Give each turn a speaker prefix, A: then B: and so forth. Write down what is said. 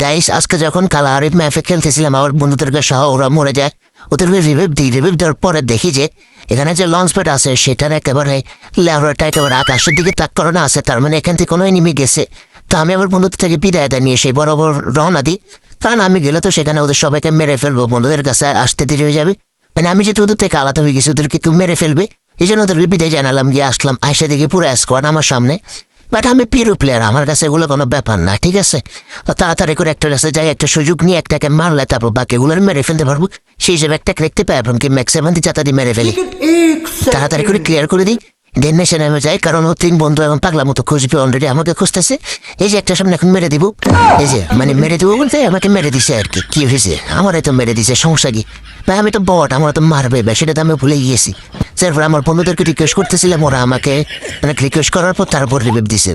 A: Guys আজকে যখন কালা আরিফ ম্যাপে খেলতেছিলাম আমার বন্ধুদেরকে সহ ওরা মরে যায়, ওদেরকে রিভিভ দেওয়ার পরে দেখি যে এখানে যে লঞ্চ প্যাড আছে সেটার একেবারে লেভেলটা একেবারে আকাশের দিকে তাক করানো আছে, তার মানে এখান থেকে কোনো এনিমি গেছে। তো আমি আমার বন্ধুদের থেকে বিদায় নিয়ে সেই বরাবর রওনা দিই, কারণ আমি গেলে তো সেখানে ওদের সবাইকে মেরে ফেলবো, বন্ধুদের কাছে আসতে দেরি হয়ে যাবে। মানে আমি যেহেতু ওদের থেকে আলাদা হয়ে গেছি ওদেরকে কেউ মেরে ফেলবে, এই জন্য ওদেরকে বিদায় জানালাম, গিয়ে আসলাম, আইসা দিকে পুরো স্কোয়াড আমার সামনে। বাট আমি পিরো প্লেয়ার, আমার কাছে এগুলো কোনো ব্যাপার না, ঠিক আছে? তো তাড়াতাড়ি করে একটা কাছে যাই, একটা সুযোগ নিয়ে একটাকে মারলে তারপর বাকিগুলো মেরে ফেলতে পারবো, সেই হিসেবে একটা দেখতে পাই এবং কি ম্যাক্সিমাম যাতায়াত মেরে ফেলি। তাড়াতাড়ি করে ক্লিয়ার করে দিই, দেন নেশে নেমে যায়, কারণ ও 3 বন্ধু এখন পাগলা মতো খুঁজবে, অলরেডি আমাকে খুঁজতেছে। এই যে একটা সামনে এখন মেরে দিব, এই যে মানে মেরে দিব বলতে আমাকে মেরে দিছে আর কি। কি হয়েছে? আমারই তো মেরে দিছে, সমস্যা কি ভাই? আমি তো বট, আমার তো মারবে, সেটা তো আমি ভুলে গিয়েছি। তারপর আমার বন্ধুদেরকে রিকোয়েস্ট করতেছিলাম, ওরা আমাকে মানে রিকোয়েস্ট করার পর তারপর রিভিভ দিছে।